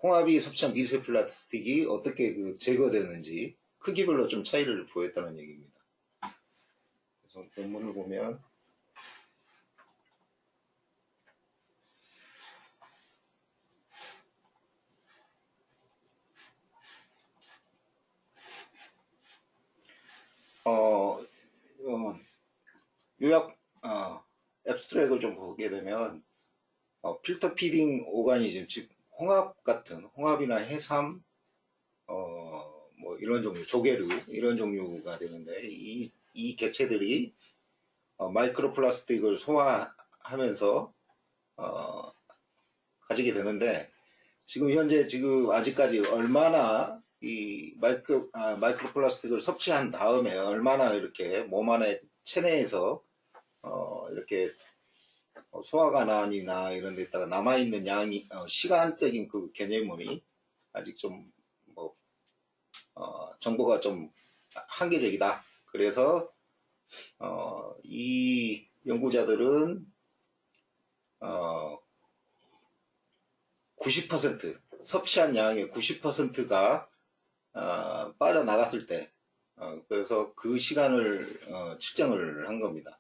홍합이 섭취한 미세 플라스틱이 어떻게 제거되는지 크기별로 좀 차이를 보였다는 얘기입니다. 그래서 논문을 보면 어, 요약 앱스트랙을 좀 보게 되면 필터 피딩 오가니즘, 즉 홍합 같은 홍합이나 해삼, 뭐 이런 종류, 조개류 이런 종류가 되는데 이 개체들이 마이크로 플라스틱을 소화하면서 가지게 되는데 지금 현재 아직까지 얼마나 이 마이크로 플라스틱을 섭취한 다음에 얼마나 이렇게 몸 안에 체내에서 이렇게 소화관이나 이런 데다가 남아있는 양이 시간적인 그 개념이 아직 좀 뭐 정보가 좀 한계적이다. 그래서 이 연구자들은 90% 섭취한 양의 90%가 빠져나갔을 때 그래서 그 시간을 측정을 한 겁니다.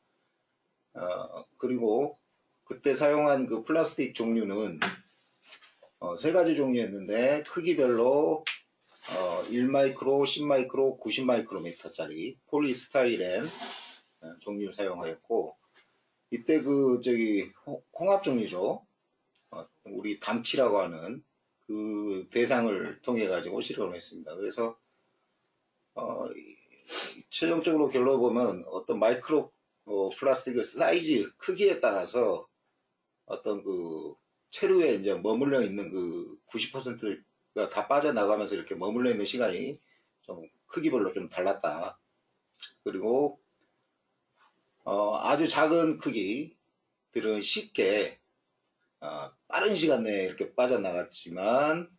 그리고 그때 사용한 그 플라스틱 종류는 세 가지 종류였는데 크기별로 1마이크로, 10마이크로, 90마이크로미터짜리 폴리스타이렌 종류 사용하였고 이때 홍합 종류죠. 우리 담치라고 하는 그 대상을 통해 가지고 실험을 했습니다. 그래서 최종적으로 결론 보면 어떤 마이크로 플라스틱의 사이즈 크기에 따라서 어떤 그 체류에 이제 머물러 있는 그 90%가 다 빠져나가면서 이렇게 머물러 있는 시간이 좀 크기별로 좀 달랐다. 그리고 아주 작은 크기들은 쉽게 빠른 시간 내에 이렇게 빠져나갔지만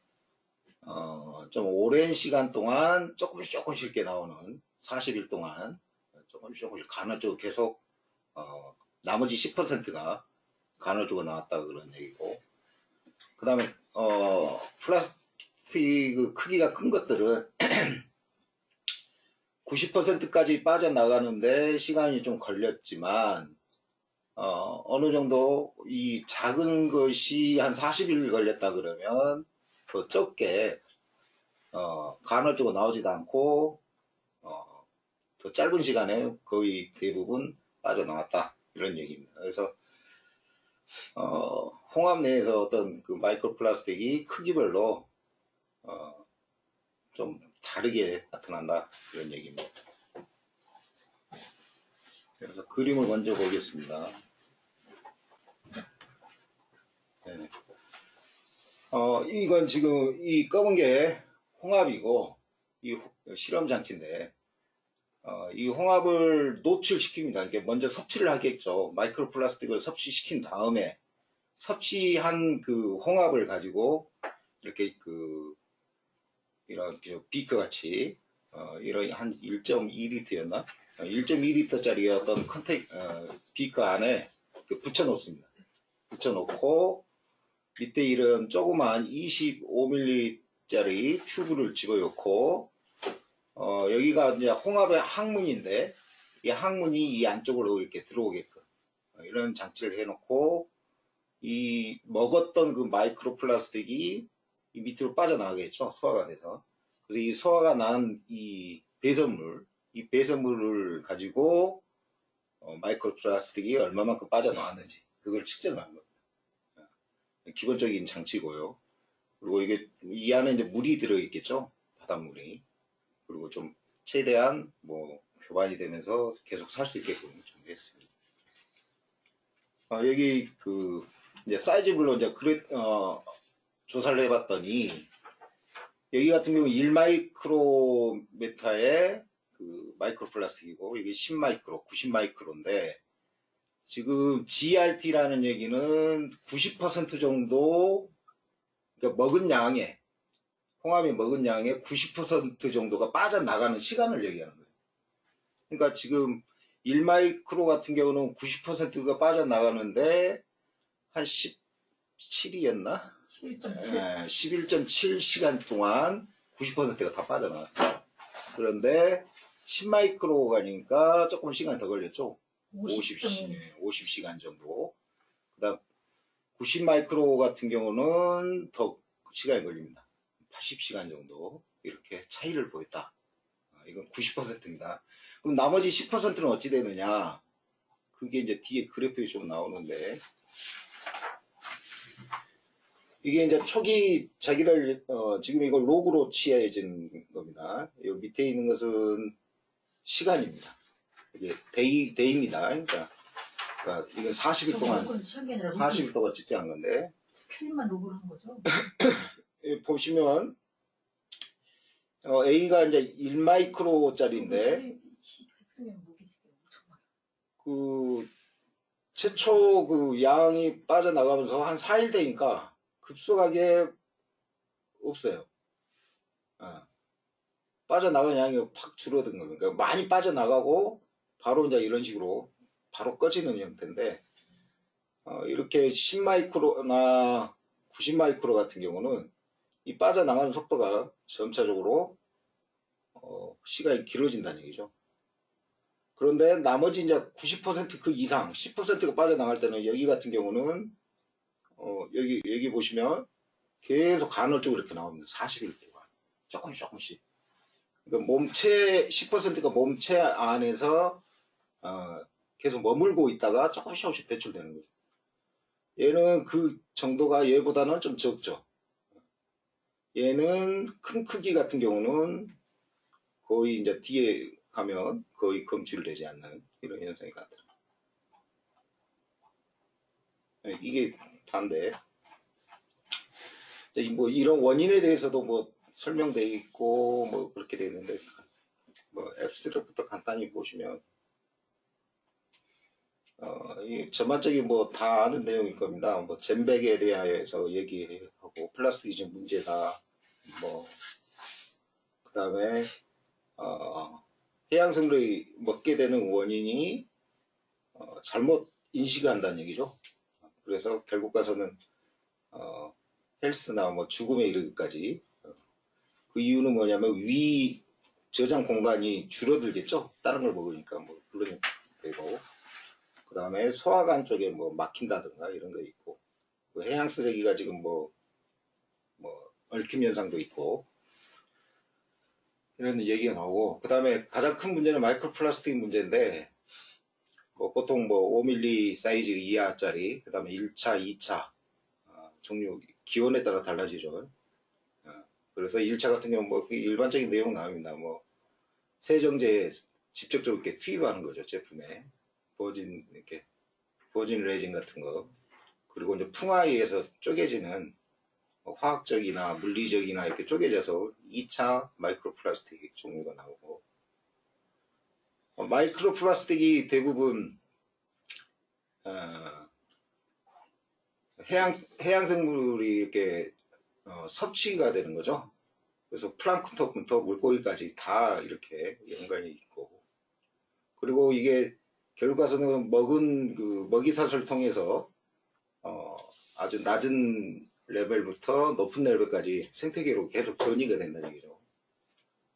좀 오랜 시간 동안 조금씩 이렇게 나오는 40일 동안 조금씩 간헐적으로 계속 나머지 10%가 간헐적으로 나왔다 그런 얘기고 그 다음에 플라스틱 크기가 큰 것들은 90%까지 빠져나가는데 시간이 좀 걸렸지만 어느 정도 이 작은 것이 한 40일 걸렸다 그러면 더 적게 간헐적으로 나오지도 않고 더 짧은 시간에 거의 대부분 빠져나왔다 이런 얘기입니다. 그래서 홍합 내에서 어떤 그 마이크로 플라스틱이 크기별로 좀 다르게 나타난다 이런 얘기입니다. 그래서 그림을 먼저 보겠습니다. 네. 이건 지금 이 검은 게 홍합이고 이 실험 장치인데 이 홍합을 노출시킵니다. 이게 먼저 섭취를 하겠죠. 마이크로 플라스틱을 섭취시킨 다음에 섭취한 그 홍합을 가지고 이렇게 이런 비커 같이 이런 한 1.2리터였나? 1.2리터짜리 어떤 비커 안에 붙여 놓습니다. 붙여 놓고 밑에 이런 조그만 25ml짜리 튜브를 집어넣고 여기가 이제 홍합의 항문인데 이 항문이 이 안쪽으로 이렇게 들어오게끔 이런 장치를 해놓고 이 먹었던 그 마이크로 플라스틱이 이 밑으로 빠져나가겠죠. 소화가 돼서. 그래서 이 소화가 난 이 배설물을 가지고 마이크로 플라스틱이 얼마만큼 빠져나왔는지 그걸 측정하는 겁니다. 기본적인 장치고요. 그리고 이게 이 안에 이제 물이 들어있겠죠. 바닷물이. 그리고 좀 최대한 뭐 교반이 되면서 계속 살 수 있게끔 좀 했습니다. 여기 이제 사이즈별로 이제 조사를 해봤더니 여기 같은 경우 1마이크로메타의 그 마이크로 플라스틱이고 이게 10마이크로, 90마이크로인데 지금 GRT라는 얘기는 90% 정도 그러니까 홍합이 먹은 양의 90% 정도가 빠져나가는 시간을 얘기하는 거예요. 그러니까 지금 1마이크로 같은 경우는 90%가 빠져나가는데 한 11.7이었나? 11.7. 11.7시간 동안 90%가 다 빠져나왔어요. 그런데 10마이크로가니까 조금 시간이 더 걸렸죠. 50시간 정도. 그 다음 90마이크로 같은 경우는 더 시간이 걸립니다. 80시간 정도 이렇게 차이를 보였다. 이건 90%입니다. 그럼 나머지 10%는 어찌 되느냐? 그게 이제 뒤에 그래프에 좀 나오는데 이게 이제 초기 자기를 지금 이걸 로그로 취해진 겁니다. 이 밑에 있는 것은 시간입니다. 이게 데이입니다. 그러니까 이건 40일 동안 40일 동안 측정한 건데 스케일만 로그를 한 거죠. 보시면 A가 이제 1마이크로짜리인데 그 최초 그 양이 빠져나가면서 한 4일 되니까 급속하게 없어요. 빠져나가는 양이 팍 줄어든 겁니다. 그러니까 많이 빠져나가고 바로 이제 이런 식으로 바로 꺼지는 형태인데 이렇게 10마이크로나 90마이크로 같은 경우는 이 빠져나가는 속도가 점차적으로 시간이 길어진다는 얘기죠. 그런데 나머지 이제 90% 그 이상 10%가 빠져나갈 때는 여기 같은 경우는 여기 보시면 계속 간헐적으로 이렇게 나옵니다. 40일 동안 조금씩 그러니까 몸체 10%가 몸체 안에서 계속 머물고 있다가 조금씩 배출되는 거죠. 얘는 그 정도가 얘보다는 좀 적죠. 얘는 큰 크기 같은 경우는 거의 이제 뒤에 가면 거의 검출되지 않는 이런 현상이 나타납니다. 이게 다인데 뭐 이런 원인에 대해서도 뭐 설명되어 있고 뭐 그렇게 되어 있는데 뭐 앱스트랙부터 간단히 보시면 이 전반적인 뭐 다 아는 내용일 겁니다. 뭐 젠백에 대하여서 얘기하고 플라스틱이 문제다. 뭐 그다음에 해양생물이 먹게 되는 원인이 잘못 인식한다는 얘기죠. 그래서 결국 가서는 헬스나 뭐 죽음에 이르기까지 그 이유는 뭐냐면 위 저장 공간이 줄어들겠죠. 다른 걸 먹으니까 뭐 물론 되고 그 다음에 소화관 쪽에 뭐 막힌다든가 이런 거 있고 해양 쓰레기가 지금 뭐 얽힘 현상도 있고 이런 얘기가 나오고 그 다음에 가장 큰 문제는 마이크로 플라스틱 문제인데 뭐 보통 뭐 5mm 사이즈 이하짜리 그 다음에 1차, 2차 종류 기온에 따라 달라지죠. 그래서 1차 같은 경우는 뭐 일반적인 내용 나옵니다. 뭐 세정제에 직접적으로 이렇게 투입하는 거죠. 제품에 버진 레진 같은 거 그리고 이제 풍화에 의해서 쪼개지는 화학적이나 물리적이나 이렇게 쪼개져서 2차 마이크로 플라스틱 종류가 나오고 마이크로 플라스틱이 대부분 해양 생물이 이렇게 섭취가 되는 거죠. 그래서 플랑크톤부터 물고기까지 다 이렇게 연관이 있고 그리고 이게 결국 가서는 먹은 그 먹이사슬을 통해서 아주 낮은 레벨부터 높은 레벨까지 생태계로 계속 전이가 된다는 얘기죠.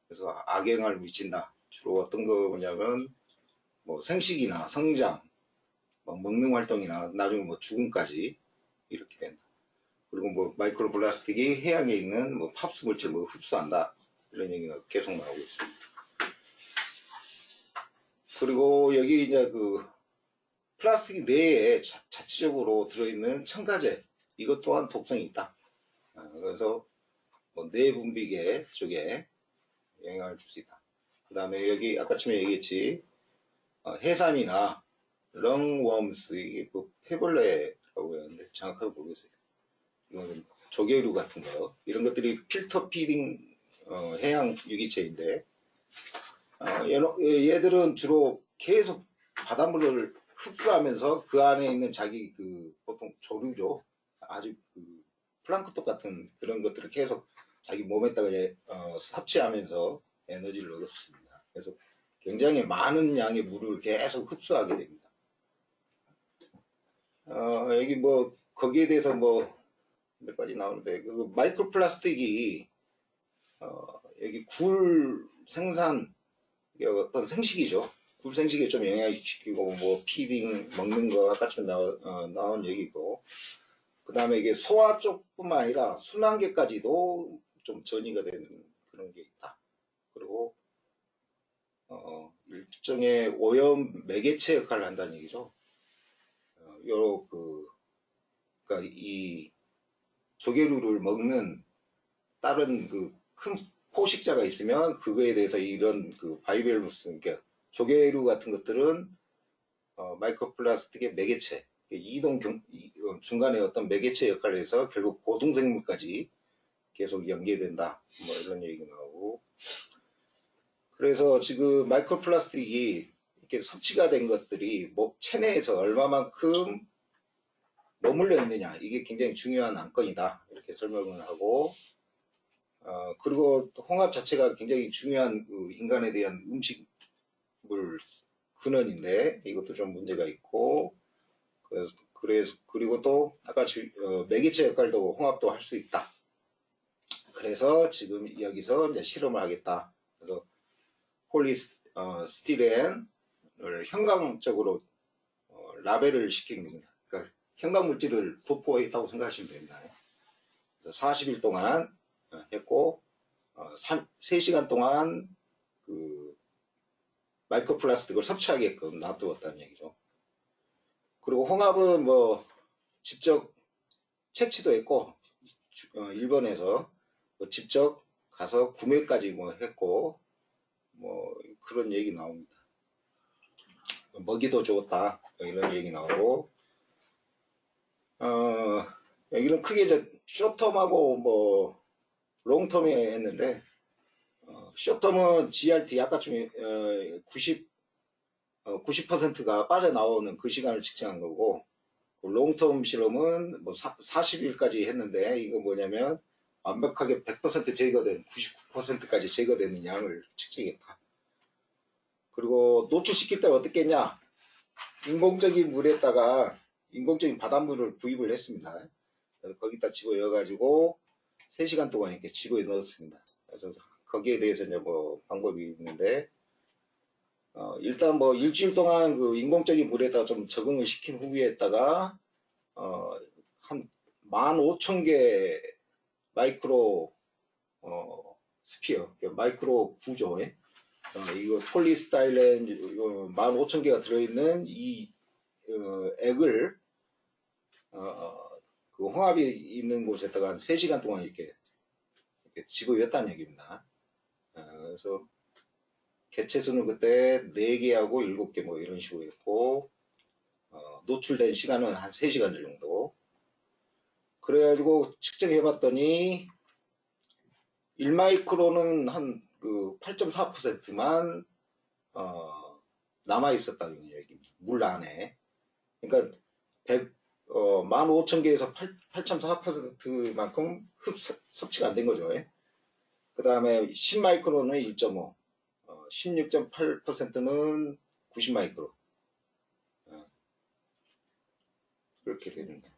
그래서 악영향을 미친다. 주로 어떤 거냐면 뭐 생식이나 성장, 뭐 먹는 활동이나 나중에 뭐 죽음까지 이렇게 된다. 그리고 뭐 마이크로 플라스틱이 해양에 있는 뭐 팝스 물질을 뭐 흡수한다. 이런 얘기가 계속 나오고 있습니다. 그리고 여기 이제 그 플라스틱 내에 자체적으로 들어있는 첨가제 이것 또한 독성이 있다. 그래서 뭐 뇌분비계 쪽에 영향을 줄 수 있다. 그 다음에 여기 아까 처음에 얘기했지 해삼이나 렁웜스 이게 뭐 페벌레라고 했는데 정확하게 모르겠어요. 이거는 조개류 같은 거 이런 것들이 필터 피딩 해양 유기체인데 얘들은 주로 계속 바닷물을 흡수하면서 그 안에 있는 자기 그 보통 조류죠. 아주 그 플랑크톤 같은 그런 것들을 계속 자기 몸에다가 섭취하면서 에너지를 얻었습니다. 그래서 굉장히 많은 양의 물을 계속 흡수하게 됩니다. 여기 뭐 거기에 대해서 뭐 몇 가지 나오는데 그 마이크로 플라스틱이 여기 굴 생산 이게 어떤 생식이죠. 굴 생식에 좀 영향을 끼치고 뭐 피딩 먹는 거 아까처럼 나온 얘기고 그 다음에 이게 소화 쪽뿐만 아니라 순환계까지도 좀 전이가 되는 그런 게 있다. 그리고 일종의 오염 매개체 역할을 한다는 얘기죠. 그러니까 이 조개류를 먹는 다른 그 큰 포식자가 있으면 그거에 대해서 이런 그 바이벨루스, 그러니까 조개류 같은 것들은 마이크로플라스틱의 매개체, 중간에 어떤 매개체 역할을 해서 결국 고등생물까지 계속 연계된다. 뭐 이런 얘기가 나오고. 그래서 지금 마이크로플라스틱이 이렇게 섭취가 된 것들이 목 체내에서 얼마만큼 머물러 있느냐, 이게 굉장히 중요한 안건이다. 이렇게 설명을 하고, 그리고 홍합 자체가 굉장히 중요한 그 인간에 대한 음식물 근원인데, 이것도 좀 문제가 있고, 그리고 또, 아까 매개체 역할도 홍합도 할 수 있다. 그래서 지금 여기서 이제 실험을 하겠다. 그래서 폴리스티렌을 형광적으로 라벨을 시킨 겁니다. 그러니까 형광물질을 도포했다고 생각하시면 됩니다. 40일 동안 했고 3시간 동안 그 마이크로플라스틱을 섭취하게끔 놔두었다는 얘기죠. 그리고 홍합은 뭐 직접 채취도 했고 일본에서 뭐 직접 가서 구매까지 뭐 했고 뭐 그런 얘기 나옵니다. 먹이도 좋았다 이런 얘기 나오고 여기는 크게 이제 숏텀하고 뭐 롱텀에 했는데 숏텀은 GRT 아까쯤에 90%가 빠져나오는 그 시간을 측정한 거고 롱텀 실험은 뭐 40일까지 했는데 이거 뭐냐면 완벽하게 100% 제거된 99%까지 제거되는 양을 측정했다. 그리고 노출시킬 때 어떻게 했냐, 인공적인 물에다가 인공적인 바닷물을 구입을 했습니다. 거기다 집어넣어 가지고 3시간 동안 이렇게 집어에 넣었습니다. 그래서 거기에 대해서 이제 뭐 방법이 있는데 일단 뭐 일주일 동안 그 인공적인 물에다가 좀 적응을 시킨 후에다가 한 15,000개 마이크로 스피어, 마이크로 구조, 이거 폴리스타일렌 15,000개가 들어있는 이 액을 그 홍합이 있는 곳에다가 한 3시간 동안 이렇게 집어였다는 얘기입니다. 그래서 개체수는 그때 4개하고 7개 뭐 이런 식으로 했고 노출된 시간은 한 3시간 정도. 그래가지고 측정해봤더니 1마이크로는 한 그 8.4%만 남아 있었다는 얘기입니다. 물 안에. 그러니까 15,000개에서 8.4%만큼 섭취가 안 된 거죠. 그 다음에 10마이크로는 1.5, 16.8%는 90마이크로. 그렇게 됩니다.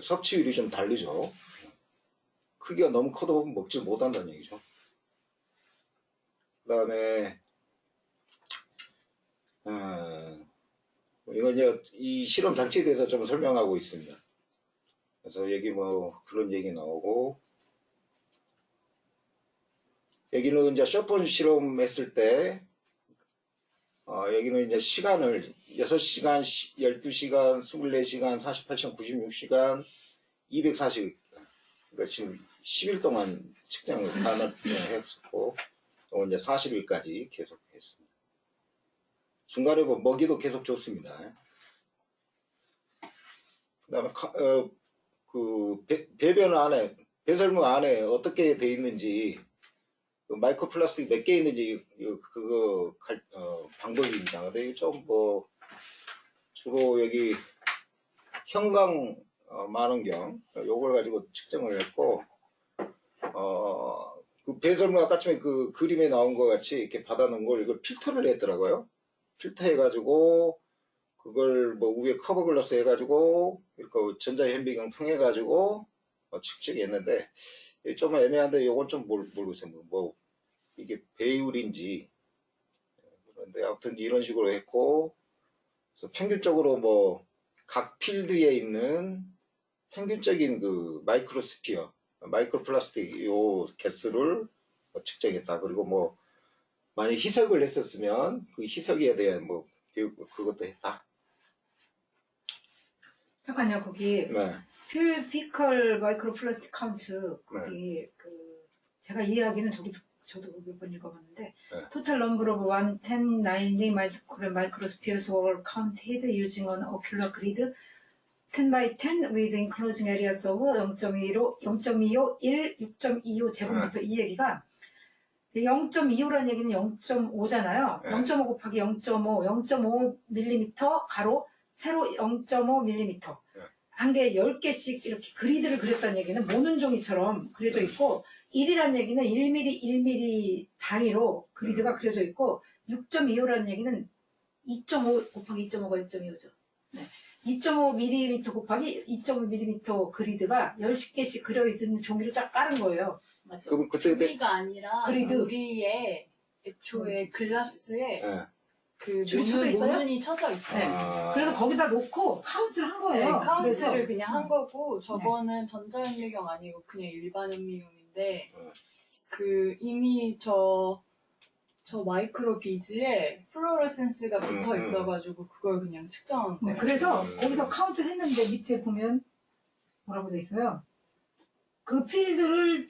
섭취율이 좀 다르죠. 크기가 너무 커도 먹지 못한다는 얘기죠. 그 다음에 이건 이제 이 실험 장치에 대해서 좀 설명하고 있습니다. 그래서 여기 뭐 그런 얘기 나오고, 여기는 이제 셔톤 실험했을 때 여기는 이제 시간을 6시간, 12시간, 24시간, 48시간, 96시간, 240, 그러니까 지금 10일 동안 측정을 했었고, 이제 40일까지 계속 했습니다. 중간에 뭐 먹이도 계속 줬습니다. 그 다음에 그 배변 안에, 배설물 안에 어떻게 돼 있는지, 그 마이크로플라스틱 몇 개 있는지 그거 방법입니다. 근데 좀 뭐 주로 여기 형광 만원경 요걸 가지고 측정을 했고 그 배설물 아까처럼 그 그림에 나온 것 같이 이렇게 받아놓은 걸 이걸 필터를 했더라고요. 필터해 가지고 그걸 뭐 위에 커버 글라스 해가지고 이렇게 전자현미경 통해가지고 측정했는데 좀 애매한데 요건 좀 모르겠어요. 뭐 이게 배율인지 그런데 아무튼 이런 식으로 했고 그래서 평균적으로 뭐 각 필드에 있는 평균적인 그 마이크로스피어, 마이크로플라스틱 요 개수를 측정했다. 그리고 뭐 만약 희석을 했었으면 그 희석에 대한 뭐 그것도 했다. 잠깐요, 거기 네. 필피컬 마이크로 플라스틱 카운트 거기 그 제가 이해하기는 저도 몇 번 읽어봤는데 네. total number of 11090 microspheres were counted using an ocular grid 10 by 10 with enclosing areas of 0.25, 1, 6.25 제곱미터 이 얘기가 0.25라는 얘기는 0.5잖아요. 네. 0.5 곱하기 0.5 가로 세로 0.5mm 한 개 10개씩 이렇게 그리드를 그렸다는 얘기는 모는 종이처럼 그려져 있고 1이라는 얘기는 1mm 단위로 그리드가 그려져 있고 6.25라는 얘기는 2.5 곱하기 2.5가 6.25죠. 네. 2.5mm 곱하기 2.5mm 그리드가 10개씩 그려있는 종이를 쫙 깔은 거예요. 맞죠? 그럼 그때 종이가 아니라 그리드. 유리에 애초에 글라스에 네. 그 줄이 쳐져 있어요? 모눈이 쳐져 있어요. 네. 그래서 거기다 놓고 카운트를 한 거예요. 네, 카운트를 그래서 그냥 한 거고 저거는 전자현미경 아니고 그냥 일반 현미경인데 그 이미 저 마이크로 비즈에 플로러센스가 붙어 있어가지고 그걸 그냥 측정한 네, 거예요. 그래서 거기서 카운트를 했는데 밑에 보면 뭐라고 돼 있어요? 그 필드를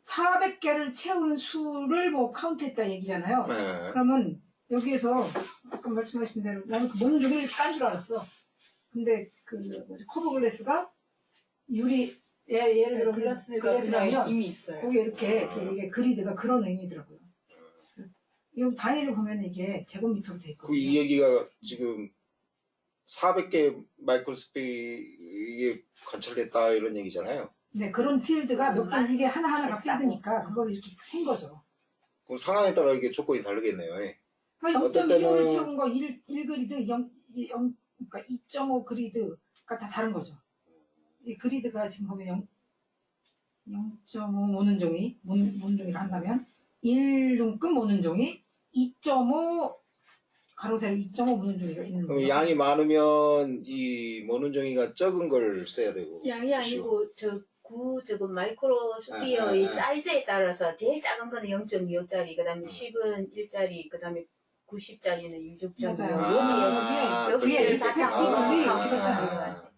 400개를 채운 수를 뭐 카운트했다 얘기잖아요. 네. 그러면 여기에서 아까 말씀하신 대로 나는 그 모는 종이를 깐 줄 알았어. 근데 그 뭐지 커버 글래스가 유리 예를 들어 글라스가 글래스라면 그냥 이미 있어요. 거기 이렇게 이게 그리드가 그런 의미더라고요. 이 단위를 보면 이게 제곱미터로 돼 있거든요. 이 얘기가 지금 400개 마이크로스피에 관찰됐다 이런 얘기잖아요. 네, 그런 필드가 몇 개, 이게 하나하나가 필드니까 그걸 이렇게 센 거죠. 그럼 상황에 따라 이게 조건이 다르겠네요. 예. 그러니까 어떨 0.25를 때는- 채운 거 1그리드, 그러니까 2.5 그리드가 다 다른 거죠. 이 그리드가 지금 보면 0.5 모는 종이, 모는 종이를 한다면 1륜급 모는 종이, 2.5 가로세로 2.5 모는 종이가 있는 그럼 거예요. 양이 많으면 이 모는 종이가 적은 걸 써야 되고. 양이 아니고 저거 마이크로스피어의 사이즈에 따라서 제일 작은 거는 0.25짜리, 그다음에 10은 1짜리, 그다음에 90짜리는 6.25. 맞아요. 여기를 여기에 다 이렇게 딱 이렇게 찍어서 썼잖아요. 가는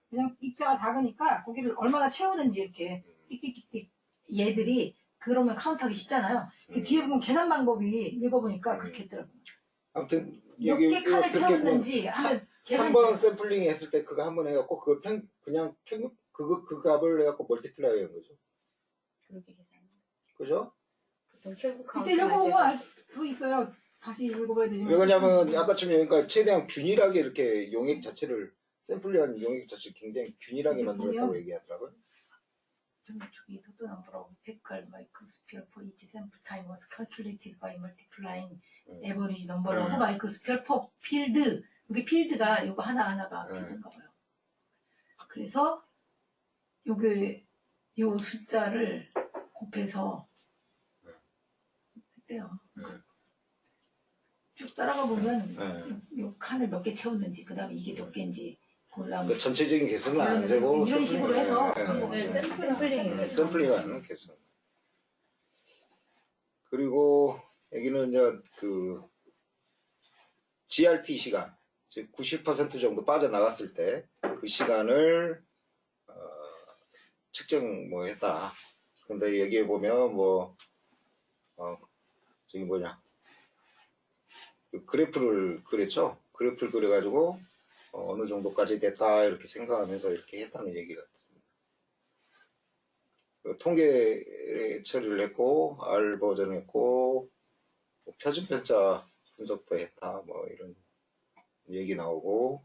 그냥 입자가 작으니까 거기를 얼마나 채우는지 이렇게 띡띡띡띡 얘들이 그러면 카운트하기 쉽잖아요. 그 뒤에 보면 계산 방법이 읽어보니까 그렇게 했더라고요. 아무튼 몇 개 칸을 채웠는지 하면 계산이 한번 샘플링 했을 때 그거 한번 해갖고 그걸 그냥 평균 그 값을 해갖고 멀티플라이 한 거죠. 그렇게 계산. 그죠? 보통 결국 그때 읽어보면 알 수 있어요. 다시 읽어봐야 되지만. 왜 그러냐면 아까처럼 그러니까 최대한 균일하게 이렇게 용액 자체를 샘플링한 용액 자체를 굉장히 균일하게 만들었다고 얘기하더라고요. 저기 total number of fecal microsphere for each sample time was calculated by multiplying average number of microsphere per field. 여기 필드가 이거 하나하나가 필드인가 봐요. 그래서 요게 요 숫자를 곱해서 했대요. 쭉 따라가 보면 요 칸을 몇 개 채웠는지, 그 다음에 이게 몇 개인지 골라면 그 전체적인 개수는 안 되고 이런 식으로 해서 네, 샘플링. 샘플링하는 개수. 그리고 여기는 이제 그 GRT 시간, 즉 90% 정도 빠져나갔을 때 그 시간을 측정 뭐 했다. 근데 여기에 보면 뭐 저기 뭐냐 그 그래프를 그렸죠. 그래프를 그려가지고 어느 정도까지 됐다 이렇게 생각하면서 이렇게 했다는 얘기 같습니다. 통계 처리를 했고 R 버전 했고 뭐 표준 편차 분석도 했다 뭐 이런 얘기 나오고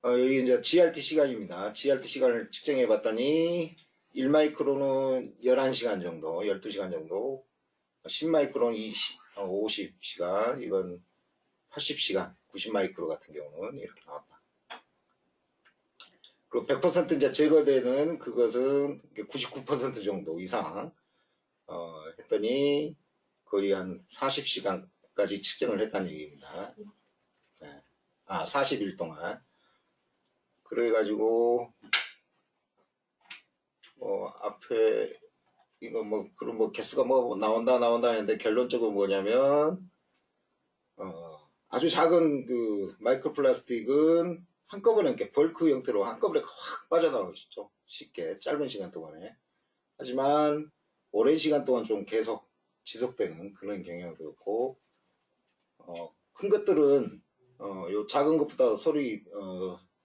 여기 이제 GRT 시간입니다. GRT 시간을 측정해 봤더니 1마이크론은 11시간 정도, 12시간 정도, 10마이크론 50시간, 이건 80시간, 90마이크로 같은 경우는 이렇게 나왔다. 그리고 100% 이제 제거되는 그것은 99% 정도 이상 했더니 거의 한 40시간까지 측정을 했다는 얘기입니다. 네. 40일 동안. 그래가지고 앞에 이거 그럼 개수가 나온다 했는데 결론적으로 뭐냐면 아주 작은 그 마이크로플라스틱은 한꺼번에 이렇게 벌크 형태로 한꺼번에 확 빠져나오시죠. 쉽게 짧은 시간 동안에. 하지만 오랜 시간 동안 좀 계속 지속되는 그런 경향도 있고 큰 것들은 요 작은 것보다 소리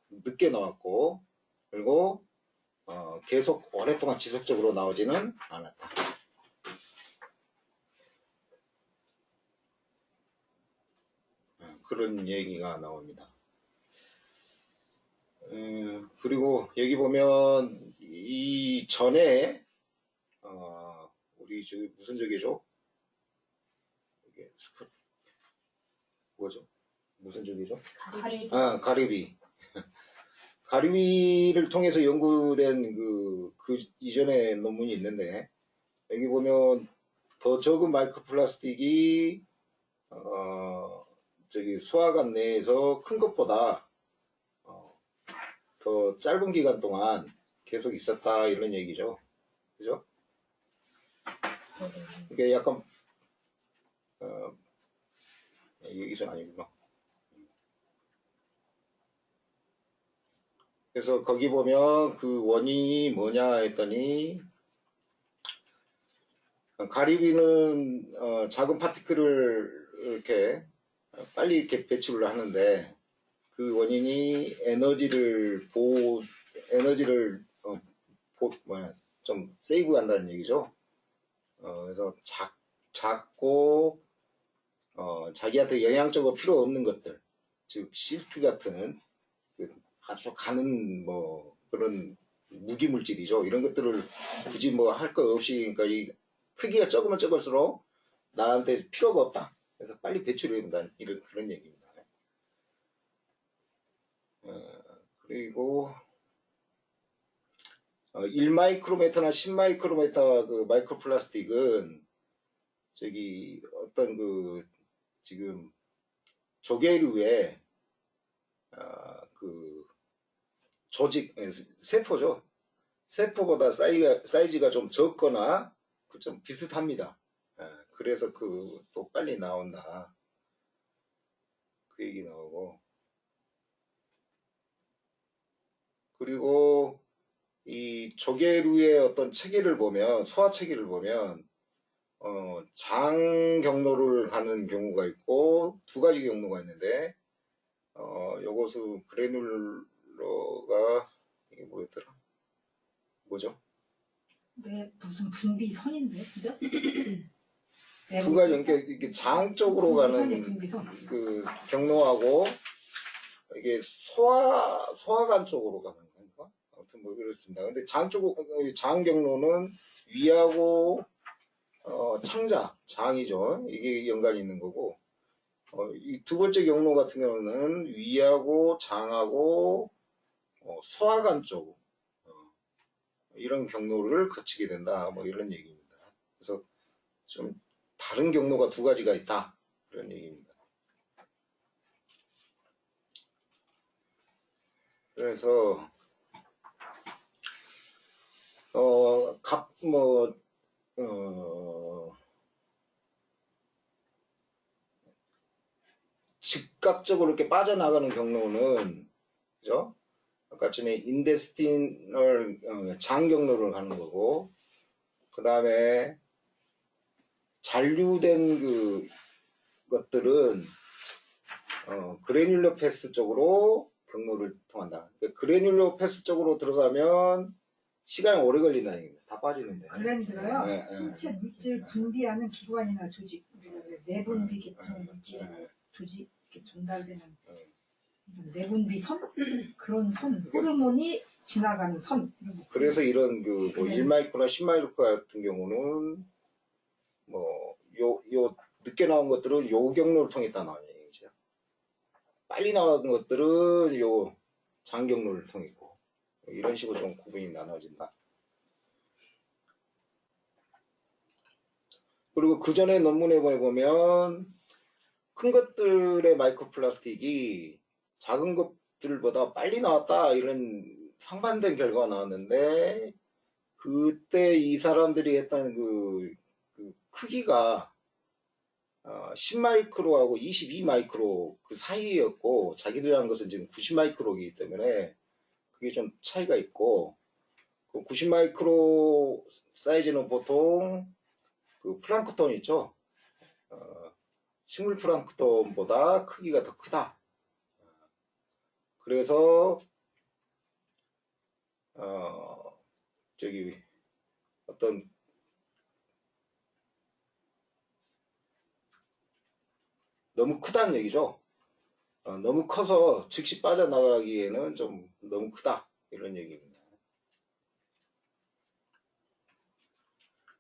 늦게 나왔고 그리고 계속 오랫동안 지속적으로 나오지는 않았다. 그런 얘기가 나옵니다. 그리고 여기 보면 이 전에 우리 저기 무슨 적이죠? 이게 뭐죠? 무슨 적이죠? 가리. 가리비. 가리비를 통해서 연구된 그 이전에 논문이 있는데 여기 보면 더 적은 마이크로플라스틱이 저기 소화관 내에서 큰 것보다 더 짧은 기간 동안 계속 있었다 이런 얘기죠. 그죠? 이게 약간 여기서 아니구나. 그래서 거기 보면 그 원인이 뭐냐 했더니 가리비는 작은 파티클을 이렇게 빨리 이렇게 배출을 하는데 그 원인이 에너지를 좀 세이브 한다는 얘기죠. 그래서 작고 자기한테 영양적으로 필요 없는 것들, 즉 실트 같은 아주 가는 그런 무기 물질이죠. 이런 것들을 굳이 할 거 없이 그러니까 이 크기가 적으면 적을수록 나한테 필요가 없다. 그래서 빨리 배출해야 된다. 이런 그런 얘기입니다. 그리고 1마이크로메타나 10마이크로메타 그 마이크로플라스틱은 저기 어떤 지금 조개류의 그 조직 세포죠. 세포보다 사이즈가 좀 적거나 좀 비슷합니다. 그래서 또 빨리 나온다. 그 얘기 나오고. 그리고 이 조개류의 어떤 체계를 보면, 소화 체계를 보면, 장 경로를 가는 경우가 있고, 두 가지 경로가 있는데, 요것은 그래놀러가, 이게 뭐였더라? 뭐죠? 네, 무슨 분비선인데, 그죠? 두 가지, 이게 장 쪽으로 가는 분비선. 그 경로하고, 이게 소화관 쪽으로 가는 건가? 아무튼 그렇습니다. 근데 장 경로는 위하고, 장이죠. 이게 연관이 있는 거고, 이 두 번째 경로 같은 경우는 위하고 장하고, 소화관 쪽, 이런 경로를 거치게 된다. 이런 얘기입니다. 그래서 좀 다른 경로가 두 가지가 있다. 그런 얘기입니다. 그래서, 즉각적으로 이렇게 빠져나가는 경로는, 그죠? 아까 전에 인데스티널 장 경로를 가는 거고, 그 다음에 잔류된 것들은 그래뉼러 패스 쪽으로 경로를 통한다. 그러니까 그래뉼러 패스 쪽으로 들어가면 시간이 오래 걸린다는 얘기입니다. 다 빠지는데. 그랜드가요. 신체 물질 분비하는 기관이나 조직, 우리가 내분비 계통 물질 조직 이렇게 전달되는 내분비 선 그런 선 호르몬이 지나가는 선. 그래서 이런 1마이크로나 10마이크로 같은 경우는 요 늦게 나온 것들은 요 경로를 통했다는 얘기죠. 빨리 나온 것들은 요 장경로를 통했고, 이런 식으로 좀 구분이 나눠진다. 그리고 그 전에 논문에 보면 큰 것들의 마이크로플라스틱이 작은 것들보다 빨리 나왔다, 이런 상반된 결과가 나왔는데, 그때 이 사람들이 했던 그 크기가 10마이크로하고 22마이크로 그 사이였고, 자기들이 한 것은 지금 90마이크로이기 때문에 그게 좀 차이가 있고, 그 90마이크로 사이즈는 보통 그 플랑크톤 있죠? 식물 플랑크톤보다 크기가 더 크다. 그래서 저기 어떤 너무 크다는 얘기죠. 너무 커서 즉시 빠져나가기에는 좀 너무 크다, 이런 얘기입니다.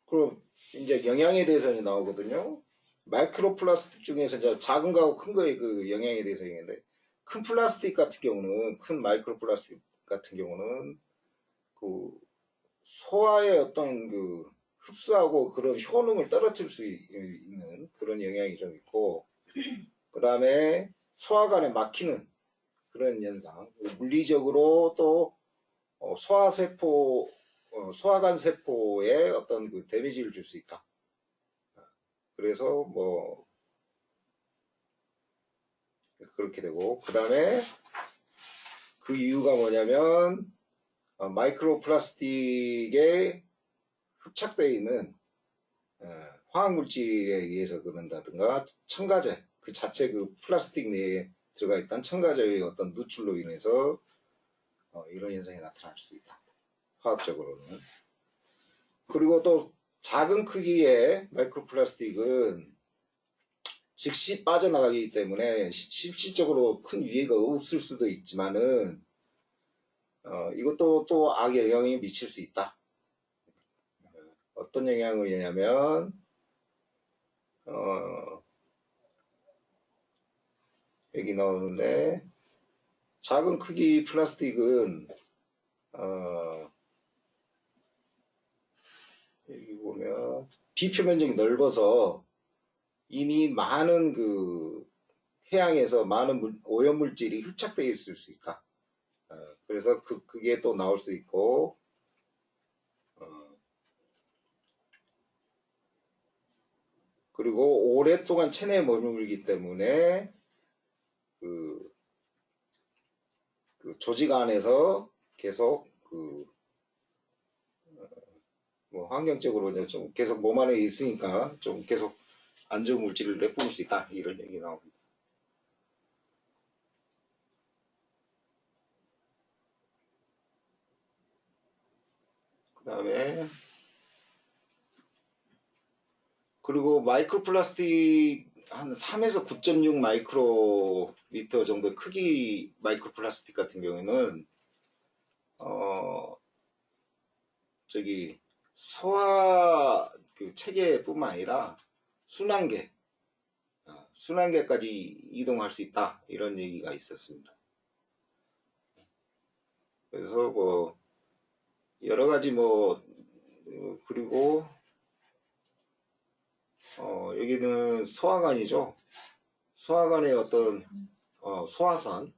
그럼 이제 영향에 대해서 나오거든요. 마이크로 플라스틱 중에서 이제 작은 거하고 큰 거의 그 영향에 대해서 얘기하는데, 큰 플라스틱 같은 경우는, 큰 마이크로 플라스틱 같은 경우는 그 소화의 어떤 그 흡수하고 그런 효능을 떨어뜨릴 수 있는 그런 영향이 좀 있고, 그 다음에 소화관에 막히는 그런 현상, 물리적으로 또 소화세포, 소화관 세포에 어떤 그 데미지를 줄 수 있다. 그래서 뭐 그렇게 되고, 그 다음에 그 이유가 뭐냐면 마이크로 플라스틱에 흡착되어 있는 화학물질에 의해서 그런다든가, 첨가제 그 자체 그 플라스틱 내에 들어가 있던 첨가제의 어떤 누출로 인해서 이런 현상이 나타날 수 있다, 화학적으로는. 그리고 또 작은 크기의 마이크로 플라스틱은 즉시 빠져나가기 때문에 실질적으로 큰 위해가 없을 수도 있지만은 이것도 또 악의 영향이 미칠 수 있다. 어떤 영향이냐면 여기 나오는데, 작은 크기 플라스틱은 여기 보면 비표면적이 넓어서 이미 많은 그 해양에서 많은 오염물질이 흡착되어 있을 수 있다. 그래서 그게 또 나올 수 있고, 그리고 오랫동안 체내에 머물기 때문에 그 조직 안에서 계속 뭐 환경적으로 이제 좀 계속 몸 안에 있으니까 좀 계속 안 좋은 물질을 내뿜을 수 있다, 이런 얘기 나옵니다. 그 다음에 그리고 마이크로 플라스틱 한 3에서 9.6 마이크로미터 정도의 크기 마이크로 플라스틱 같은 경우에는 저기 소화 그 체계뿐만 아니라 순환계까지 이동할 수 있다, 이런 얘기가 있었습니다. 그래서 뭐 여러 가지 뭐 그리고 여기는 소화관이죠. 소화관의 어떤 소화선,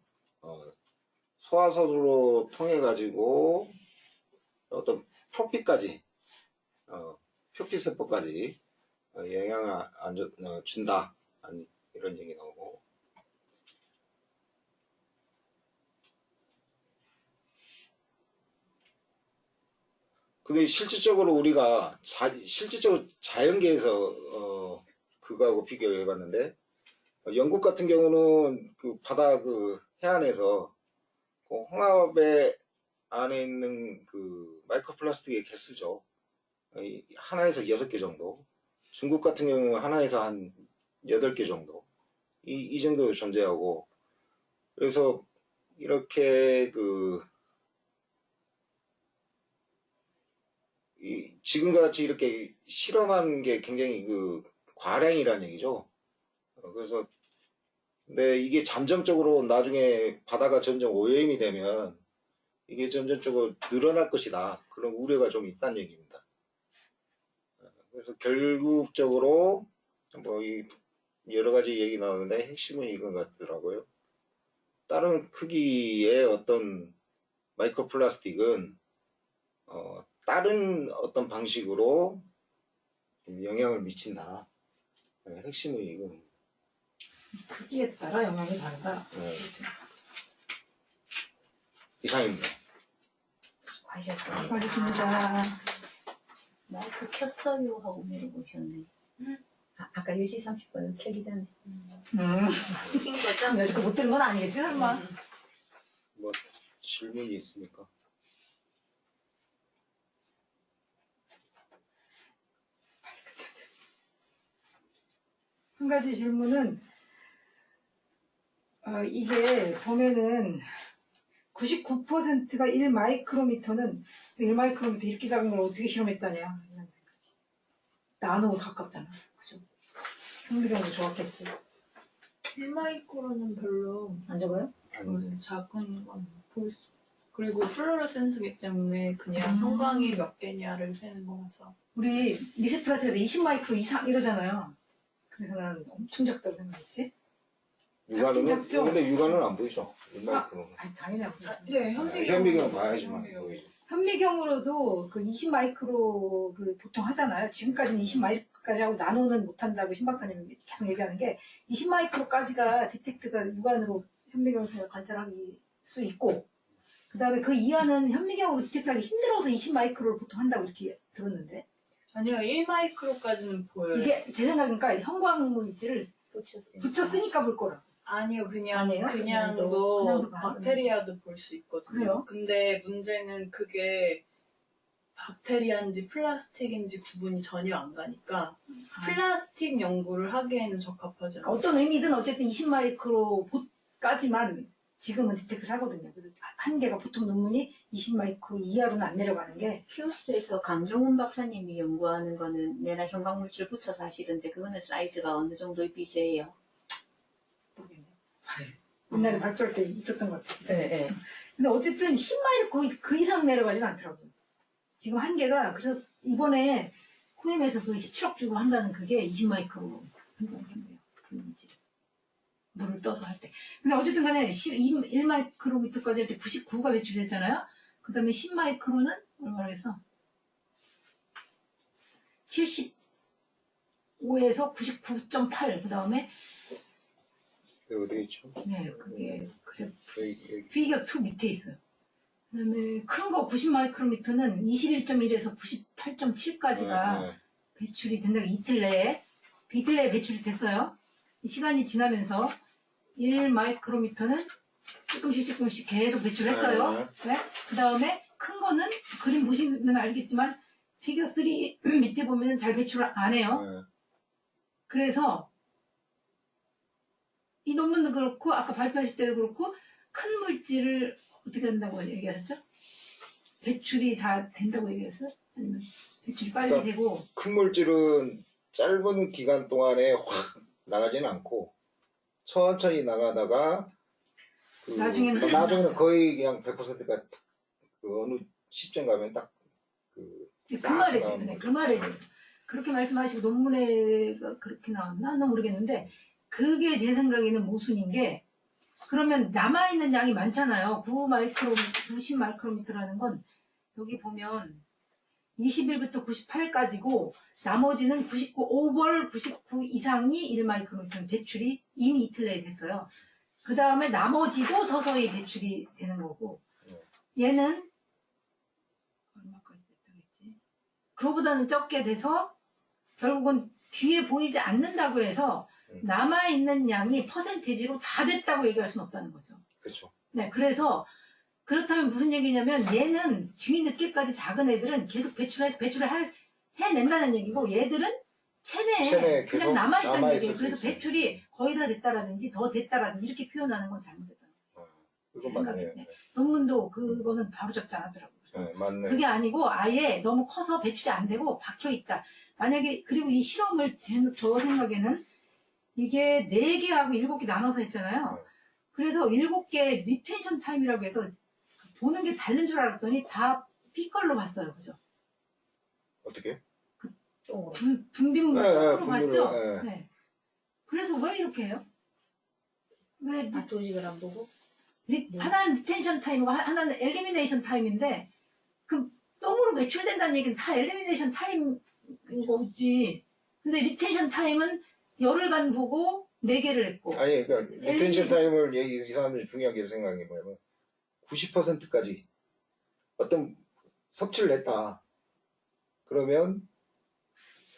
소화선으로 통해 가지고 어떤 표피까지, 표피세포까지 영향을 준다, 이런 얘기 나오고. 근데 실질적으로 우리가 실질적으로 자연계에서 그거하고 비교를 해봤는데, 영국 같은 경우는 그 바다 그 해안에서 그 홍합의 안에 있는 그 마이크로플라스틱의 개수죠. 하나에서 6개 정도. 중국 같은 경우는 하나에서 한 8개 정도. 이 정도 존재하고. 그래서 이렇게 지금같이 이렇게 실험한 게 굉장히 과량이라는 얘기죠. 그래서 근데 이게 잠정적으로 나중에 바다가 점점 오염이 되면 이게 점점적으로 늘어날 것이다. 그런 우려가 좀 있다는 얘기입니다. 그래서 결국적으로 뭐 여러 가지 얘기 나오는데 핵심은 이건 같더라고요. 다른 크기의 어떤 마이크로 플라스틱은 다른 어떤 방식으로 좀 영향을 미친다. 핵심은 이건. 크기에 따라 영향이 다르다. 이상입니다. 수고하셨습니다. 수고하셨습니다. 마이크 켰어요 하고 물어보셨네. 아까 10시 30분 켜기 전에. 킨 거죠? 여지껏 못 들은 건 아니겠지, 설마? 뭐 질문이 있습니까? 한 가지 질문은, 이게 보면은 99%가 1마이크로미터는 1마이크로미터 이렇게 작은 걸 어떻게 실험했다냐. 이런 생각이. 나노 가깝잖아. 그죠? 현미경도 좋았겠지. 1마이크로는 별로 안 적어요? 작은 건 볼 수. 그리고 플루로센스기 때문에 그냥 형광이 몇 개냐를 세는 거라서. 우리 미세 플라스틱에도 20마이크로 이상 이러잖아요. 그래서 난 엄청 작다고 생각했지. 육안은 작죠? 근데 육안은 안 보이죠. 1마이크로는. 아니, 당연히 안 보여. 네, 현미경 봐야지만 보이죠. 현미경으로도 그 20마이크로를 보통 하잖아요. 지금까지는 20마이크로까지 하고 나노는 못한다고 신 박사님이 계속 얘기하는 게 20마이크로까지가 디텍트가 육안으로 현미경에서 관찰하기 수 있고 그 다음에 그 이하는 현미경으로 디텍트하기 힘들어서 20마이크로를 보통 한다고 이렇게 들었는데 아니요, 1마이크로까지는 보여요. 이게 제 생각이니까 형광물질을 붙였으니까 볼 거라. 아니요, 아니에요? 그냥도 봐요. 박테리아도 볼 수 있거든요. 그래요? 근데 문제는 그게 박테리아인지 플라스틱인지 구분이 전혀 안 가니까 플라스틱 연구를 하기에는 적합하지 않아요. 어떤 의미든 어쨌든 20마이크로까지만 지금은 디텍트를 하거든요. 그래서 한계가 보통 논문이 20마이크로 이하로는 안 내려가는 게 휴스트에서 강정훈 박사님이 연구하는 거는 내나 형광물질 붙여서 하시던데 그거는 사이즈가 어느 정도의 비제예요? 모르겠네요. 옛날에 발표할 때 있었던 것 같아요. 네. 근데 어쨌든 10마이크로 그 이상 내려가진 않더라고요. 지금 한계가 그래서 이번에 코엠에서 그 17억 주고 한다는 그게 20마이크로 한정을 한대요. 불물질에서. 물을 떠서 할 때. 근데 어쨌든 간에 1마이크로미터까지 할 때 99가 배출됐잖아요. 그 다음에 10마이크로는 얼마겠어? 75에서 99.8. 그 다음에 어디 있죠? 네, 그게 그래 여기. 피겨 2 밑에 있어요. 그 다음에 큰 거 90마이크로미터는 21.1에서 98.7까지가 배출이 된다고 이틀 내에 배출이 됐어요. 시간이 지나면서 1마이크로미터는 조금씩 계속 배출했어요. 네? 그 다음에 큰 거는 그림 보시면 알겠지만 피겨 3 밑에 보면 잘 배출을 안 해요. 그래서 이 논문도 그렇고 아까 발표하실 때도 그렇고 큰 물질을 어떻게 한다고 얘기하셨죠? 배출이 다 된다고 얘기했어요? 아니면 배출이 빨리 그러니까 되고 큰 물질은 짧은 기간 동안에 확 나가지는 않고 천천히 나가다가 나중에는 거의 그냥 100%가 그 어느 시점 가면 딱 그 말에 대해서 그렇게 말씀하시고 논문에 그렇게 나왔나? 는 모르겠는데 그게 제 생각에는 모순인 게 그러면 남아있는 양이 많잖아요. 90 마이크로미터라는 건 여기 보면 21부터 98까지고 나머지는 99, 오버 99 이상이 1마이크로미터 배출이 이미 이틀 내에 됐어요. 그 다음에 나머지도 서서히 배출이 되는 거고 얘는 얼마까지 됐다겠지? 그거보다는 적게 돼서 결국은 뒤에 보이지 않는다고 해서 남아있는 양이 퍼센테이지로 다 됐다고 얘기할 수는 없다는 거죠. 그렇죠. 네, 그래서 그렇다면 무슨 얘기냐면 얘는 뒤늦게까지 작은 애들은 계속 해낸다는 얘기고 얘들은 체내에 그냥 남아있다는 얘기예요. 그래서 배출이 거의 다 됐다라든지 더 됐다라든지 이렇게 표현하는 건 잘못했다는 거죠. 그건 맞네요. 논문도 그거는 바로 잡지 않았더라고요. 네, 맞네. 그게 아니고 아예 너무 커서 배출이 안 되고 박혀있다. 만약에 그리고 이 실험을 저 생각에는 이게 4개하고 7개 나눠서 했잖아요. 그래서 7개 리텐션 타임이라고 해서 보는 게 다른 줄 알았더니 다 B걸로 봤어요. 그죠? 어떻게? 분비문으로 분비로, 봤죠? 예. 네. 그래서 왜 이렇게 해요? 왜 조직을 안 보고? 하나는 리텐션 타임이고 하나는 엘리미네이션 타임인데 그 똥으로 배출된다는 얘기는 다 엘리미네이션 타임인 거지. 근데 리텐션 타임은 열흘간 보고 4개를 했고 아니, 그러니까 리텐션 타임을 이 사람들이 중요하게 생각한 게 뭐냐면 90%까지 어떤 섭취를 했다. 그러면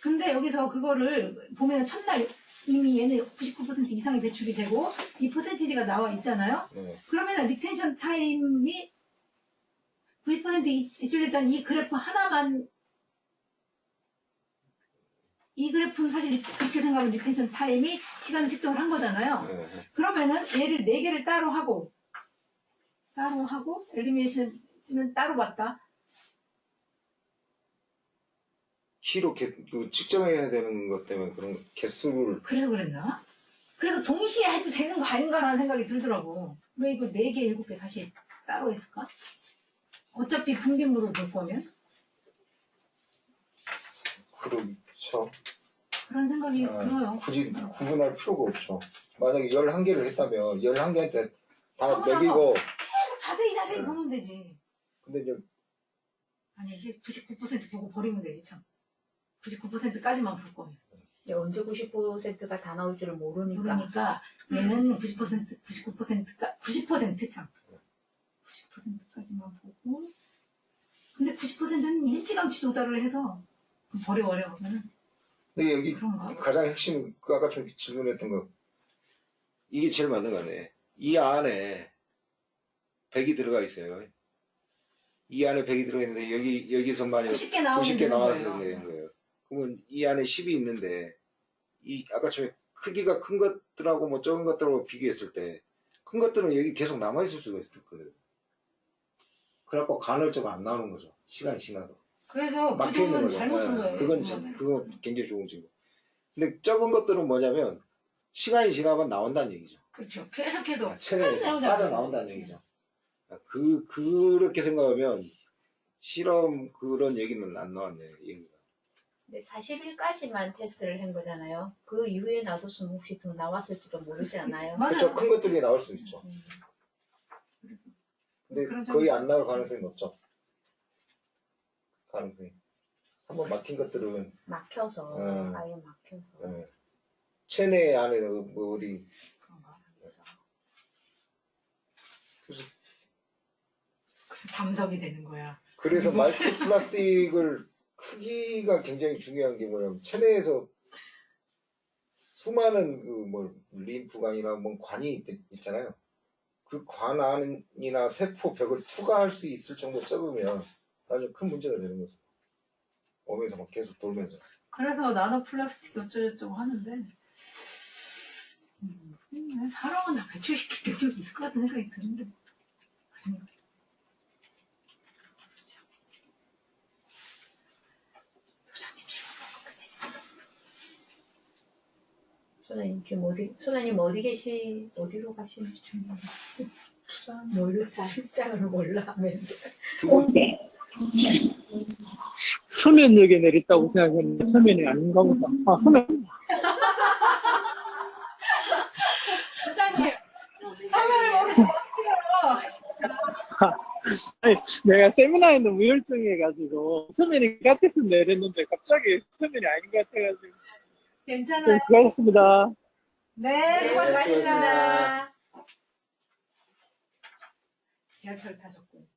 근데 여기서 그거를 보면 첫날 이미 얘는 99% 이상이 배출이 되고 이 퍼센티지가 나와 있잖아요. 그러면 리텐션 타임이 90% 일단 이 그래프 하나만 이 그래프는 사실 그렇게 생각하면 리텐션 타임이 시간 측정을 한 거잖아요. 그러면은 얘를 4개를 따로 하고 엘리미네이션은 따로 봤다. 키로 측정해야 되는 것 때문에 그런 개수를 그래서 그랬나? 그래서 동시에 해도 되는 거 아닌가라는 생각이 들더라고. 왜 이거 4개, 7개 다시 따로 했을까? 어차피 분비물을 볼 거면 그렇죠. 그런 생각이 들어요. 굳이 구분할 필요가 없죠. 만약에 11개를 했다면 11개한테 다 하고 먹이고 계속 자세히 보면 되지. 근데 이제 아니지 99% 보고 버리면 되지 참. 99%까지만 볼 거면. 언제 90%가 다 나올 줄을 모르니까. 그러니까 얘는 90% 참. 90%까지만 보고. 근데 90%는 일찌감치 도달을 해서 버려 그러면은. 근데 여기 그런가? 가장 핵심 아까 좀 질문했던 거 이게 제일 맞는 거네. 이 안에 100이 들어가 있어요. 이 안에 100이 들어가 있는데 여기서 만약 90개 나오면 90개 되는 나와서 거예요. 되는 거예요. 그러면 이 안에 10이 있는데 이 아까 전에 크기가 큰 것들하고 뭐 적은 것들하고 비교했을 때 큰 것들은 여기 계속 남아 있을 수가 있거든요. 그래갖고 간헐적 안 나오는 거죠. 시간이 지나도. 그래서 그 막혀 있는 점은 거죠. 잘못 쓴 거예요. 그건 굉장히 좋은 질문. 근데 적은 것들은 뭐냐면 시간이 지나면 나온다는 얘기죠. 그렇죠. 계속해도 체내에서 빠져나온다는 얘기죠. 그렇게 생각하면 실험 그런 얘기는 안 나왔네. 얘기가. 근데 41까지만 테스트를 한 거잖아요. 그 이후에 놔뒀으면 혹시 더 나왔을지도 모르지 않아요? 맞아요. 그렇죠. 큰 것들이 나올 수 있죠. 근데 그런 거의 점에서- 안 나올 가능성이 높죠. 가능성이. 한번 막힌 것들은 막혀서 아예 막혀서. 체내 안에 뭐 어디 그런가? 그래서 담석이 되는 거야. 그래서 마이크로 플라스틱을 크기가 굉장히 중요한 게 뭐냐면 체내에서 수많은 뭐 림프관이나 뭐 관이 있잖아요. 그 관 안이나 세포 벽을 투과할 수 있을 정도 적으면 나중에 큰 문제가 되는 거죠. 몸에서 막 계속 돌면서. 그래서 나노 플라스틱 어쩌고저쩌고 하는데 사람은 다 배출시킬 능력이 있을 것 같은 생각이 드는데 아닌가? 소장님 질문 끝내. 소장님 어디로 가시는지 좀 모르겠어요. 출장을 몰라 하면 서면역에 내렸다고 생각했는데 서면이 아닌가 보다. 아, 서면. 소장님 사면을 모르시면 어떡해요? 아니, 내가 세미나에는 무혈증해가지고 서면이 같아서 내렸는데 갑자기 서면이 아닌 것 같아가지고. 괜찮아요. 수고하셨습니다. 네, 수고하셨습니다. 수고하셨습니다. 지하철 타셨군.